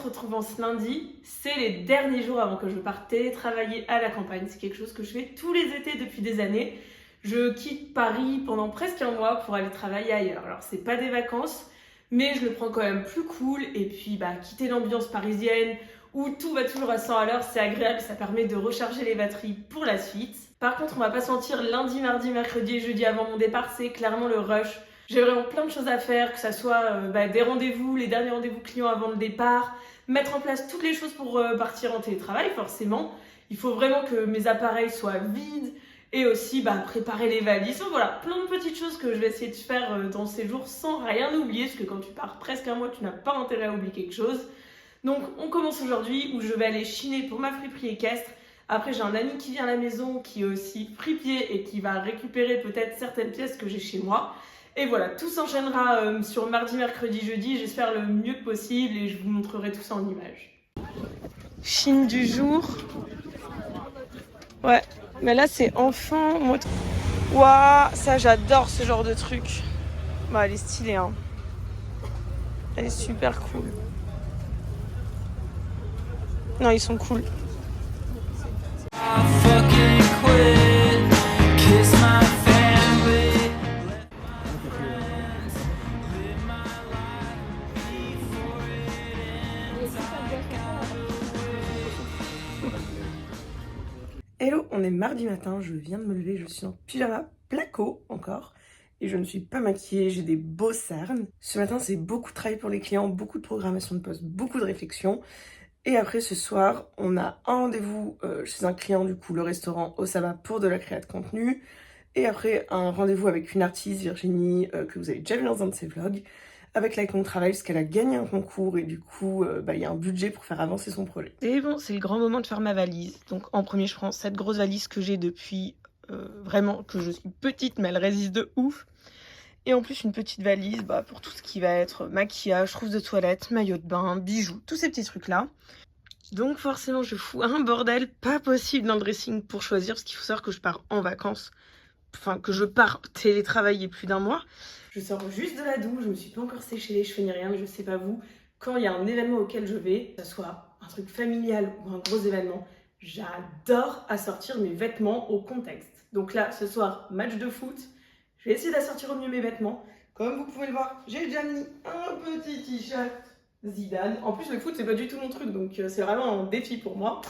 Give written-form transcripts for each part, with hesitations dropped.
se retrouvant ce lundi. C'est les derniers jours avant que je parte télétravailler à la campagne. C'est quelque chose que je fais tous les étés depuis des années. Je quitte Paris pendant presque un mois pour aller travailler ailleurs. Alors c'est pas des vacances, mais je le prends quand même plus cool. Et puis quitter l'ambiance parisienne où tout va toujours à 100 à l'heure, c'est agréable, ça permet de recharger les batteries pour la suite. Par contre, on va pas sentir lundi, mardi, mercredi et jeudi avant mon départ, c'est clairement le rush. J'ai vraiment plein de choses à faire, que ça soit des rendez-vous, les derniers rendez-vous clients avant le départ, mettre en place toutes les choses pour partir en télétravail, forcément. Il faut vraiment que mes appareils soient vides et aussi préparer les valises. Donc voilà, plein de petites choses que je vais essayer de faire dans ces jours sans rien oublier, parce que quand tu pars presque un mois, tu n'as pas intérêt à oublier quelque chose. Donc on commence aujourd'hui où je vais aller chiner pour ma friperie équestre. Après, j'ai un ami qui vient à la maison qui est aussi fripier et qui va récupérer peut-être certaines pièces que j'ai chez moi. Et voilà, tout s'enchaînera sur mardi, mercredi, jeudi. J'espère le mieux possible et je vous montrerai tout ça en images. Chine du jour. Ouais, mais là c'est enfant. Waouh, ça j'adore ce genre de truc. Elle est stylée, hein. Elle est super cool. Non, ils sont cool. Hello, on est mardi matin, je viens de me lever, je suis en pyjama placo encore et je ne suis pas maquillée, j'ai des beaux cernes. Ce matin c'est beaucoup de travail pour les clients, beaucoup de programmation de poste, beaucoup de réflexion. Et après ce soir, on a un rendez-vous chez un client, du coup le restaurant Osaba pour de la création de contenu. Et après un rendez-vous avec une artiste, Virginie, que vous avez déjà vu dans un de ses vlogs, avec laquelle on travaille parce qu'elle a gagné un concours et du coup il y a un budget pour faire avancer son projet. Et bon, c'est le grand moment de faire ma valise. Donc en premier je prends cette grosse valise que j'ai depuis vraiment que je suis petite, mais elle résiste de ouf. Et en plus une petite valise pour tout ce qui va être maquillage, trousse de toilette, maillot de bain, bijoux, tous ces petits trucs là. Donc forcément je fous un bordel pas possible dans le dressing pour choisir, parce qu'il faut savoir que je pars en vacances, enfin que je pars télétravailler plus d'un mois. Je sors juste de la douche, je me suis pas encore séché les cheveux ni rien, mais je sais pas vous, quand il y a un événement auquel je vais, que ce soit un truc familial ou un gros événement, j'adore assortir mes vêtements au contexte. Donc là, ce soir, match de foot, je vais essayer d'assortir au mieux mes vêtements. Comme vous pouvez le voir, j'ai déjà mis un petit t-shirt Zidane. En plus, le foot, c'est pas du tout mon truc, donc c'est vraiment un défi pour moi.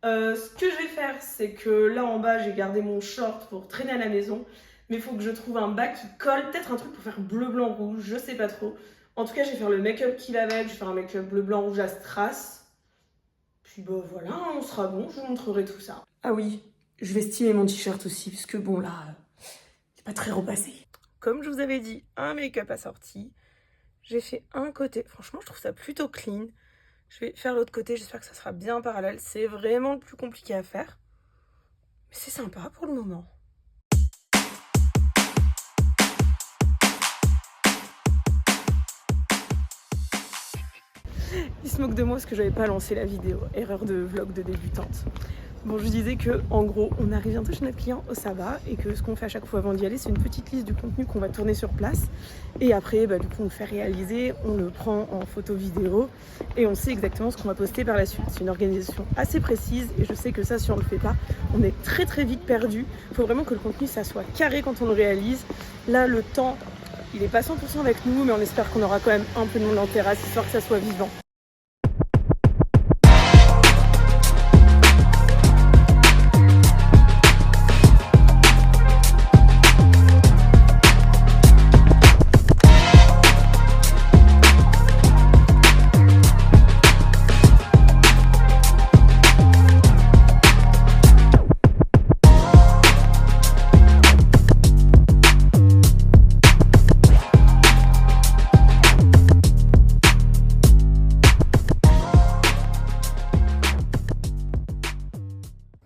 Ce que je vais faire, c'est que là en bas, j'ai gardé mon short pour traîner à la maison. Mais il faut que je trouve un bas qui colle, peut-être un truc pour faire bleu, blanc, rouge, je sais pas trop. En tout cas, je vais faire le make-up qui va avec, je vais faire un make-up bleu, blanc, rouge à strass. Puis voilà, on sera bon, je vous montrerai tout ça. Ah oui, je vais styler mon t-shirt aussi, parce que bon là, c'est pas très repassé. Comme je vous avais dit, un make-up assorti. J'ai fait un côté, franchement je trouve ça plutôt clean. Je vais faire l'autre côté, j'espère que ça sera bien parallèle. C'est vraiment le plus compliqué à faire. Mais c'est sympa pour le moment. Il se moque de moi parce que j'avais pas lancé la vidéo. Erreur de vlog de débutante. Bon, je disais que en gros, on arrive bientôt chez notre client Osaba et que ce qu'on fait à chaque fois avant d'y aller, c'est une petite liste du contenu qu'on va tourner sur place. Et après, du coup, on le fait réaliser, on le prend en photo vidéo et on sait exactement ce qu'on va poster par la suite. C'est une organisation assez précise et je sais que ça, si on le fait pas, on est très très vite perdu. Il faut vraiment que le contenu, ça soit carré quand on le réalise. Là, le temps, il est pas 100% avec nous, mais on espère qu'on aura quand même un peu de monde en terrasse, histoire que ça soit vivant.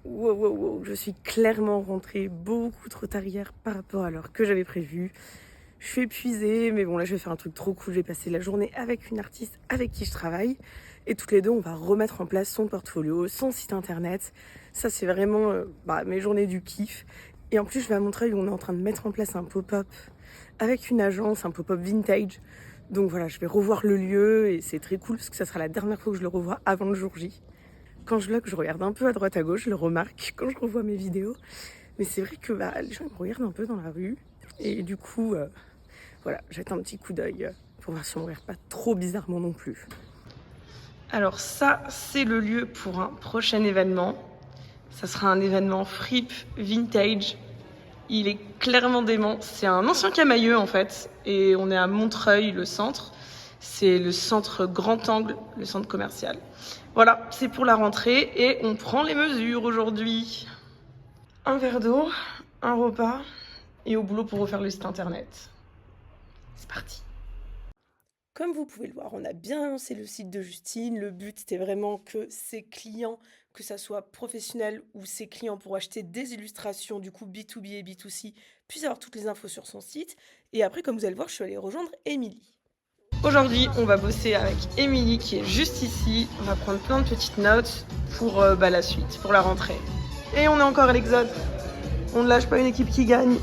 Wow, je suis clairement rentrée beaucoup trop tard hier par rapport à l'heure que j'avais prévue. Je suis épuisée, mais bon là je vais faire un truc trop cool. Je vais passer la journée avec une artiste avec qui je travaille. Et toutes les deux, on va remettre en place son portfolio, son site internet. Ça c'est vraiment mes journées du kiff. Et en plus je vais à Montreuil où on est en train de mettre en place un pop-up avec une agence, un pop-up vintage. Donc voilà, je vais revoir le lieu et c'est très cool parce que ça sera la dernière fois que je le revois avant le jour J. Quand je vlog, je regarde un peu à droite à gauche, je le remarque quand je revois mes vidéos. Mais c'est vrai que les gens me regardent un peu dans la rue. Et du coup, voilà, jette un petit coup d'œil pour voir si on ne me regarde pas trop bizarrement non plus. Alors ça, c'est le lieu pour un prochain événement. Ça sera un événement Fripe Vintage. Il est clairement dément. C'est un ancien Camaïeu en fait. Et on est à Montreuil, le centre. C'est le centre Grand Angle, le centre commercial. Voilà, c'est pour la rentrée et on prend les mesures aujourd'hui. Un verre d'eau, un repas et au boulot pour refaire le site internet. C'est parti. Comme vous pouvez le voir, on a bien lancé le site de Justine. Le but, c'était vraiment que ses clients, que ça soit professionnel ou ses clients pour acheter des illustrations, du coup B2B et B2C, puissent avoir toutes les infos sur son site. Et après, comme vous allez le voir, je suis allée rejoindre Émilie. Aujourd'hui, on va bosser avec Émilie qui est juste ici. On va prendre plein de petites notes pour la suite, pour la rentrée. Et on est encore à l'Exode. On ne lâche pas une équipe qui gagne.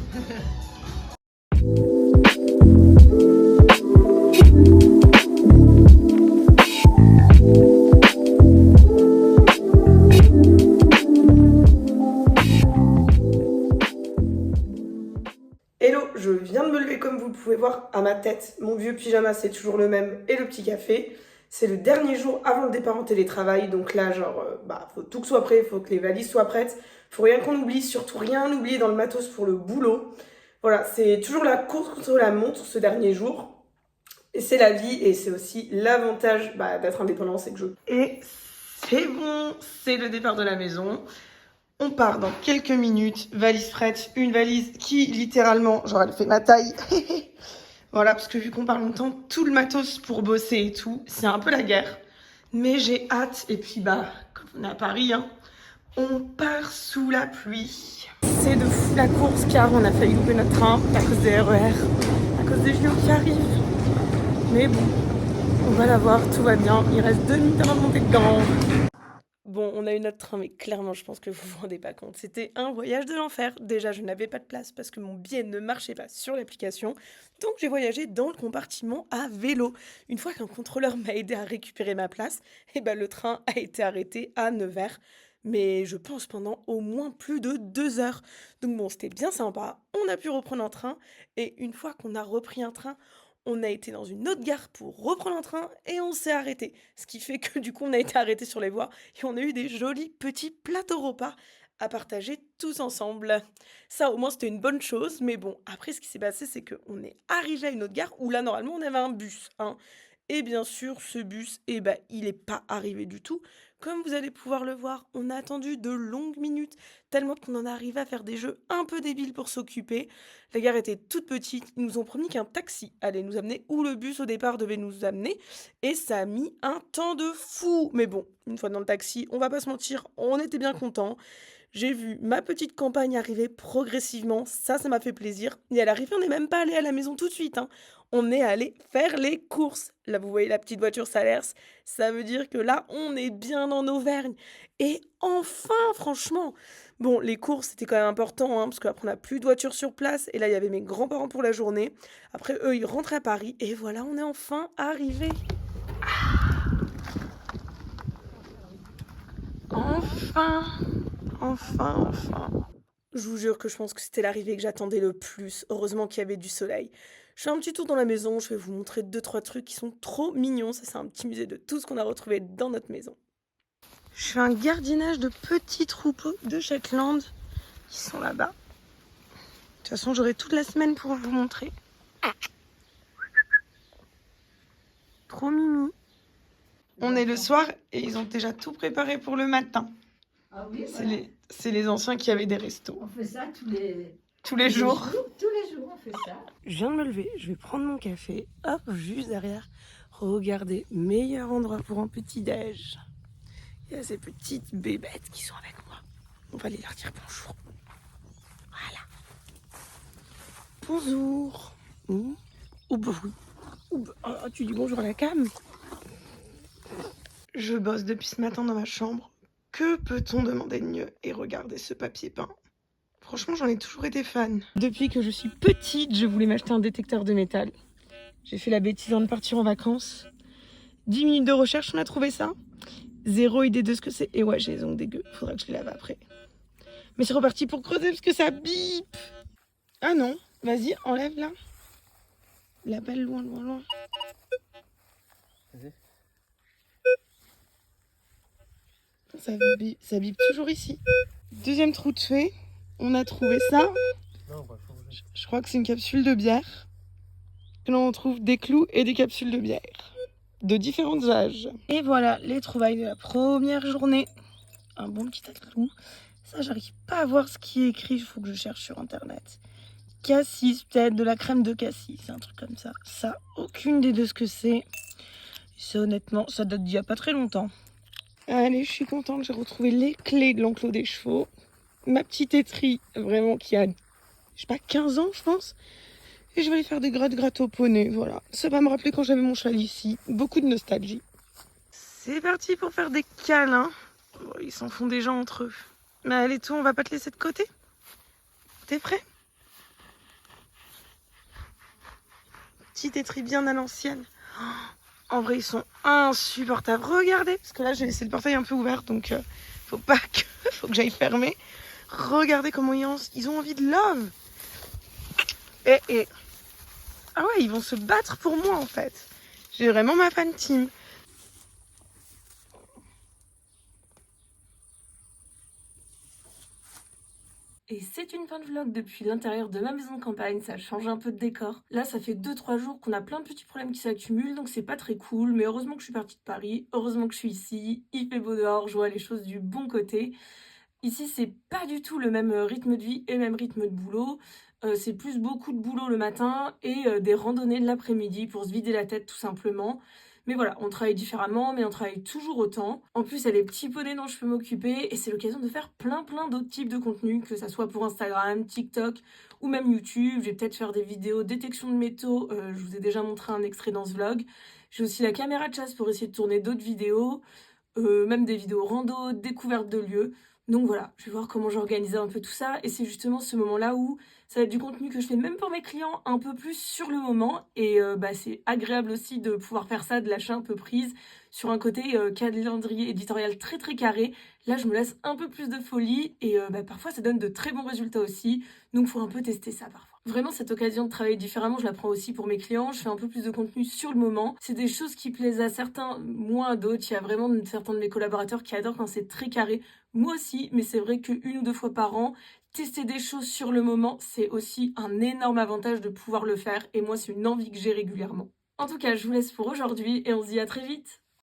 Hello, je viens de me lever comme vous le pouvez voir à ma tête. Mon vieux pyjama c'est toujours le même et le petit café. C'est le dernier jour avant le départ en télétravail, donc là genre faut tout que soit prêt, faut que les valises soient prêtes, faut rien qu'on oublie, surtout rien oublier dans le matos pour le boulot. Voilà, c'est toujours la course contre la montre ce dernier jour. Et c'est la vie et c'est aussi l'avantage d'être indépendant, c'est que je... Et c'est bon, c'est le départ de la maison. On part dans quelques minutes, valise prête, une valise qui littéralement, genre elle fait ma taille. Voilà, parce que vu qu'on part longtemps, tout le matos pour bosser et tout, c'est un peu la guerre. Mais j'ai hâte, et puis comme on est à Paris, hein, on part sous la pluie. C'est de fou la course car on a failli louper notre train à cause des RER, à cause des JO qui arrivent. Mais bon, on va l'avoir, tout va bien, il reste 2 minutes avant de monter dedans. Bon, on a eu notre train, mais clairement, je pense que vous vous rendez pas compte. C'était un voyage de l'enfer. Déjà, je n'avais pas de place parce que mon billet ne marchait pas sur l'application. Donc, j'ai voyagé dans le compartiment à vélo. Une fois qu'un contrôleur m'a aidé à récupérer ma place, le train a été arrêté à Nevers. Mais je pense pendant au moins plus de 2 heures. Donc bon, c'était bien sympa. On a pu reprendre un train. Et une fois qu'on a repris un train, on a été dans une autre gare pour reprendre un train et on s'est arrêté. Ce qui fait que du coup, on a été arrêté sur les voies et on a eu des jolis petits plateaux repas à partager tous ensemble. Ça, au moins, c'était une bonne chose. Mais bon, après, ce qui s'est passé, c'est qu'on est arrivé à une autre gare où là, normalement, on avait un bus, hein. Et bien sûr, ce bus, il n'est pas arrivé du tout. Comme vous allez pouvoir le voir, on a attendu de longues minutes, tellement qu'on en est arrivé à faire des jeux un peu débiles pour s'occuper. La gare était toute petite, ils nous ont promis qu'un taxi allait nous amener où le bus au départ devait nous amener, et ça a mis un temps de fou. Mais bon, une fois dans le taxi, on va pas se mentir, on était bien contents. J'ai vu ma petite campagne arriver progressivement, ça m'a fait plaisir. Et à l'arrivée, on n'est même pas allé à la maison tout de suite, hein. On est allé faire les courses. Là, vous voyez la petite voiture Salers, ça veut dire que là, on est bien en Auvergne. Et enfin, franchement, bon, les courses, c'était quand même important, hein, parce qu'après, on n'a plus de voiture sur place. Et là, il y avait mes grands-parents pour la journée. Après, eux, ils rentraient à Paris. Et voilà, on est enfin arrivés. Enfin, enfin. Je vous jure que je pense que c'était l'arrivée que j'attendais le plus. Heureusement qu'il y avait du soleil. Je fais un petit tour dans la maison, je vais vous montrer 2-3 trucs qui sont trop mignons. Ça, c'est un petit musée de tout ce qu'on a retrouvé dans notre maison. Je fais un gardiennage de petits troupeaux de Shetland qui sont là-bas. De toute façon, j'aurai toute la semaine pour vous montrer. Trop mimi. On est le soir et ils ont déjà tout préparé pour le matin. Ah oui, c'est les anciens qui avaient des restos. On fait ça tous les jours. Tous les jours, on fait ça. Je viens de me lever, je vais prendre mon café. Hop, juste derrière. Regardez, meilleur endroit pour un petit-déj. Il y a ces petites bébêtes qui sont avec moi. On va aller leur dire bonjour. Voilà. Bonjour. Oh bah oui. Tu dis bonjour à la cam. Je bosse depuis ce matin dans ma chambre. Que peut-on demander de mieux? Et regardez ce papier peint. Franchement, j'en ai toujours été fan. Depuis que je suis petite, je voulais m'acheter un détecteur de métal. J'ai fait la bêtise avant de partir en vacances. 10 minutes de recherche, on a trouvé ça. Zéro idée de ce que c'est. Et ouais, j'ai les ongles dégueux. Faudra que je les lave après. Mais c'est reparti pour creuser parce que ça bip. Ah non, vas-y, enlève là. La belle loin, loin, loin. Vas-y. Ça bip toujours ici. Deuxième trou de fait. On a trouvé ça. Non, on va changer. Je crois que c'est une capsule de bière. Et là, on trouve des clous et des capsules de bière. De différents âges. Et voilà les trouvailles de la première journée. Un bon petit tas de clous. Ça, j'arrive pas à voir ce qui est écrit. Il faut que je cherche sur internet. Cassis, peut-être de la crème de cassis, un truc comme ça. Ça, aucune idée de ce que c'est. Ça, honnêtement, ça date d'il y a pas très longtemps. Allez, je suis contente, j'ai retrouvé les clés de l'enclos des chevaux. Ma petite étrie, vraiment, qui a, je sais pas, 15 ans, je pense. Et je vais aller faire des gratte-gratte au poney, voilà. Ça va me rappeler quand j'avais mon cheval ici. Beaucoup de nostalgie. C'est parti pour faire des câlins. Oh, ils s'en font déjà entre eux. Mais allez, toi, on va pas te laisser de côté. T'es prêt? Petite étrie bien à l'ancienne. En vrai, ils sont insupportables. Regardez, parce que là, j'ai laissé le portail un peu ouvert, donc faut que j'aille fermer. Regardez comment ils ont envie de love. Et ah ouais, ils vont se battre pour moi en fait. J'ai vraiment ma fan team. Et c'est une fin de vlog depuis l'intérieur de ma maison de campagne, ça change un peu de décor. Là, ça fait 2-3 jours qu'on a plein de petits problèmes qui s'accumulent, donc c'est pas très cool. Mais heureusement que je suis partie de Paris, heureusement que je suis ici, il fait beau dehors, je vois les choses du bon côté. Ici, c'est pas du tout le même rythme de vie et le même rythme de boulot. C'est plus beaucoup de boulot le matin et des randonnées de l'après-midi pour se vider la tête tout simplement. Mais voilà, on travaille différemment, mais on travaille toujours autant. En plus, il y a des petits poneys dont je peux m'occuper et c'est l'occasion de faire plein d'autres types de contenus, que ça soit pour Instagram, TikTok ou même YouTube. Je vais peut-être faire des vidéos détection de métaux, je vous ai déjà montré un extrait dans ce vlog. J'ai aussi la caméra de chasse pour essayer de tourner d'autres vidéos, même des vidéos rando, découvertes de lieux. Donc voilà, je vais voir comment j'organise un peu tout ça et c'est justement ce moment-là où ça va être du contenu que je fais même pour mes clients un peu plus sur le moment et c'est agréable aussi de pouvoir faire ça, de lâcher un peu prise sur un côté calendrier éditorial très carré. Là, je me laisse un peu plus de folie et parfois ça donne de très bons résultats aussi, donc faut un peu tester ça parfois. Vraiment, cette occasion de travailler différemment, je la prends aussi pour mes clients. Je fais un peu plus de contenu sur le moment. C'est des choses qui plaisent à certains, moins à d'autres. Il y a vraiment certains de mes collaborateurs qui adorent quand c'est très carré. Moi aussi, mais c'est vrai qu'une ou deux fois par an, tester des choses sur le moment, c'est aussi un énorme avantage de pouvoir le faire. Et moi, c'est une envie que j'ai régulièrement. En tout cas, je vous laisse pour aujourd'hui et on se dit à très vite.